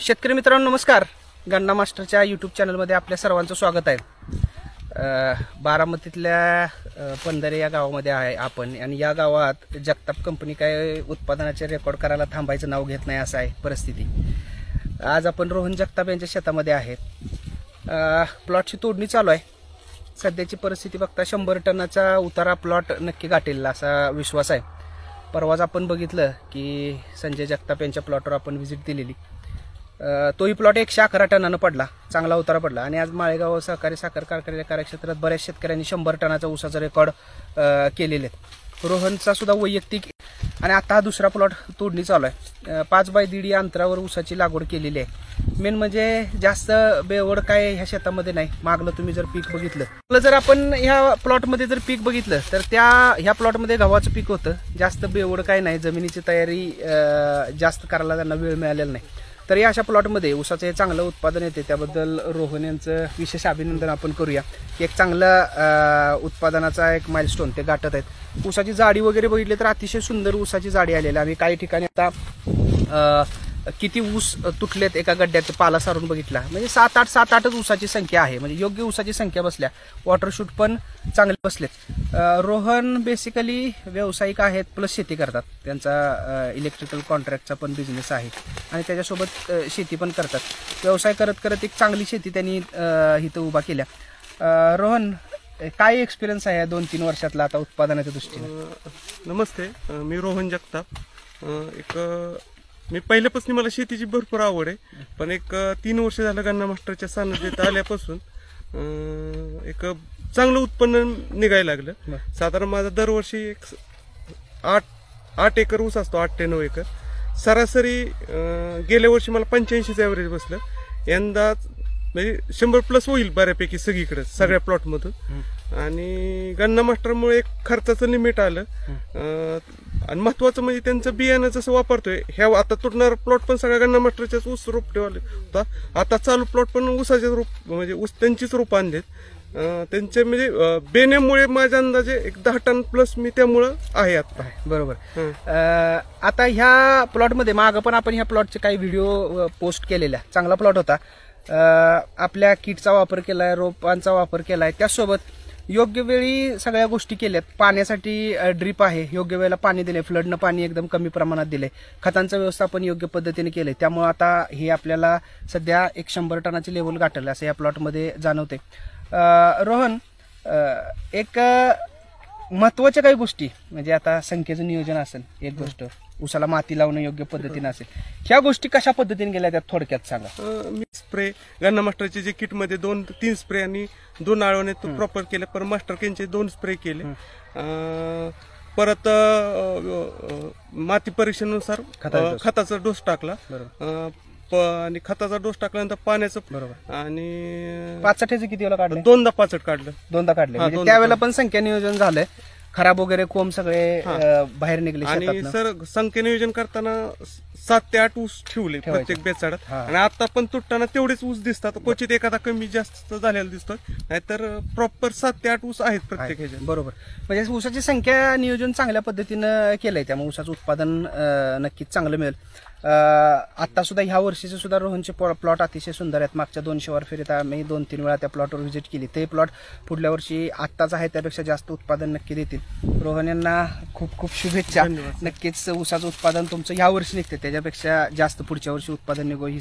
शेतकरी मित्रांनो नमस्कार. गन्ना मास्टरच्या यूट्यूब चॅनलमध्ये आपल्या सर्वांचं स्वागत आहे. बारामतीतल्या पंधरे या गावामध्ये आहे आपण आणि या गावात जगताप कंपनी काय उत्पादनाचे रेकॉर्ड करायला थांबायचं नाव घेत नाही असं आहे परिस्थिती. आज आपण रोहन जगताप यांच्या शेतामध्ये आहे. प्लॉटची तोडणी चालू आहे. सध्याची परिस्थिती बघता 100 टनाचा उतारा प्लॉट नक्की गाठेल असा विश्वास आहे. परवाच आपण बघितलं की संजय जगताप यांच्या प्लॉटवर आपण व्हिजिट दिलेली. तोही प्लॉट 111 टनानं पडला, चांगला उतारा पडला. आणि आज माळेगाव सहकारी साखर कारखान्याच्या कार्यक्षेत्रात बऱ्याच शेतकऱ्यांनी 100 टनाचा ऊसाचा रेकॉर्ड केलेले आहेत. रोहनचा सुद्धा वैयक्तिक आणि आता हा दुसरा प्लॉट तोडणी चालू आहे. 5 बाय 1.5 या अंतरावर ऊसाची लागवड केलेली आहे. मेन म्हणजे जास्त बेवड काय ह्या शेतामध्ये नाही. मागलं तुम्ही जर पीक बघितलं, जर आपण ह्या प्लॉटमध्ये जर पीक बघितलं तर ह्या प्लॉटमध्ये गव्हाचं पीक होतं. जास्त बेवड काय नाही, जमिनीची तयारी जास्त करायला त्यांना वेळ मिळालेला नाही. तर या अशा प्लॉटमध्ये ऊसाचं हे चांगलं उत्पादन येते. त्याबद्दल रोहन यांचं विशेष अभिनंदन आपण करूया की एक चांगला उत्पादनाचा एक माइलस्टोन ते गाठत आहेत. ऊसाची जाडी वगैरे बघितली तर अतिशय सुंदर ऊसाची जाडी आलेली. आम्ही काही ठिकाणी आता किती ऊस तुटलेत एका गड्ड्यात पाला सारून बघितला. म्हणजे 7-8च ऊसाची संख्या आहे. म्हणजे योग्य ऊसाची संख्या बसल्या. वॉटरशूट पण चांगले बसलेत. रोहन बेसिकली व्यावसायिक आहेत प्लस शेती करतात. त्यांचा इलेक्ट्रिकल कॉन्ट्रॅक्टचा पण बिझनेस आहे आणि त्याच्यासोबत शेती पण करतात. व्यवसाय करत करत एक चांगली शेती त्यांनी इथं उभा केल्या. रोहन, काय एक्सपिरियन्स आहे 2-3 वर्षातला आता उत्पादनाच्या दृष्टीने? नमस्ते, मी रोहन जगताप. मी पहिल्यापासून मला शेतीची भरपूर आवड आहे, पण 3 वर्ष झालं गन्ना मास्टरच्या सान्निध्यात आल्यापासून एक चांगलं उत्पन्न निघायला लागलं. साधारण माझा दरवर्षी 8 एकर ऊस असतो, 8 ते 9 एकर सरासरी. गेल्या वर्षी मला 85चं ॲव्हरेज बसलं. यंदा म्हणजे 100+ होईल बऱ्यापैकी सगळीकडे, सगळ्या प्लॉटमधून. आणि गन्ना मास्टरमुळे एक खर्चाचं लिमिट आलं. आणि महत्वाचं म्हणजे त्यांचं बियाणं जसं वापरतोय, ह्या आता तुटणारा प्लॉट पण सगळ्या गन्ना मास्टरच्याच ऊस रोपटेवाले होता. आता चालू प्लॉट पण ऊसाचे रोप, म्हणजे ऊस त्यांचीच रोप आणलेत. त्यांचे म्हणजे बेण्यामुळे माझ्या अंदाजे 10 टन प्लस मी त्यामुळं आहे आता. बरोबर. आता ह्या प्लॉटमध्ये मागं पण आपण ह्या प्लॉटचे काही व्हिडिओ पोस्ट केलेल्या. चांगला प्लॉट होता. आपल्या किटचा वापर केलाय, रोपांचा वापर केलाय, त्यासोबत योग्य वेळी सगळ्या गोष्टी केल्यात. पाण्यासाठी ड्रीप आहे, योग्य वेळेला पाणी दिले, फ्लडनं पाणी एकदम कमी प्रमाणात दिले, खतांचं व्यवस्थापन योग्य पद्धतीने केलंय. त्यामुळे आता हे आपल्याला सध्या 100 टनाची लेवल गाठलं असं या प्लॉटमध्ये जाणवते. रोहन, एक महत्वाच्या काही गोष्टी म्हणजे आता संख्येचं नियोजन असेल, एक गोष्ट ऊसाला माती लावणं योग्य पद्धतीने असेल, ह्या गोष्टी कशा पद्धतीने गेल्या त्यात थोडक्यात सांगा. मी स्प्रे गन्ना मास्टरचे जे किटमध्ये 2-3 स्प्रे आणि 2 आळवणे प्रॉपर केले. पर मास्टर केनचे 2 स्प्रे केले. परत माती परीक्षेनुसार खताचा डोस टाकला. आणि खताचा डोस टाकल्यानंतर पाण्याचं. बरोबर. आणि 65 किती वेळा काढलं? 2दा 65 काढलं. 2दा काढले. त्यावेळेला पण संख्या नियोजन झालंय. खराब वगैरे कोंब सगळे बाहेर निघले. आणि सर संख्या नियोजन करताना 7 ते 8 ऊस ठेवले प्रत्येक बेचाडात. आणि आता पण तुटताना तेवढेच ऊस दिसतात. क्वचित एखादा कमी जास्त झालेला दिसतोय, नाहीतर प्रॉपर 7 ते 8 ऊस आहेत प्रत्येक ह्याच्यात. बरोबर. म्हणजे ऊसाची संख्या नियोजन चांगल्या पद्धतीनं केलंय, त्यामुळे ऊसाचं उत्पादन नक्कीच चांगलं मिळेल. आता सुद्धा ह्या वर्षीचे सुद्धा रोहनचे प्लॉट अतिशय सुंदर आहेत. मागच्या 200 वर फेरीत आम्ही 2-3 वेळा त्या प्लॉटवर व्हिजिट केली. ते प्लॉट पुढल्या वर्षी आत्ताच आहे त्यापेक्षा जास्त उत्पादन नक्की देतील. रोहन यांना खूप खूप शुभेच्छा. नक्कीच ऊसाचं उत्पादन तुमचं ह्या वर्षी निघते त्याच्यापेक्षा जास्त पुढच्या वर्षी उत्पादन निघो ही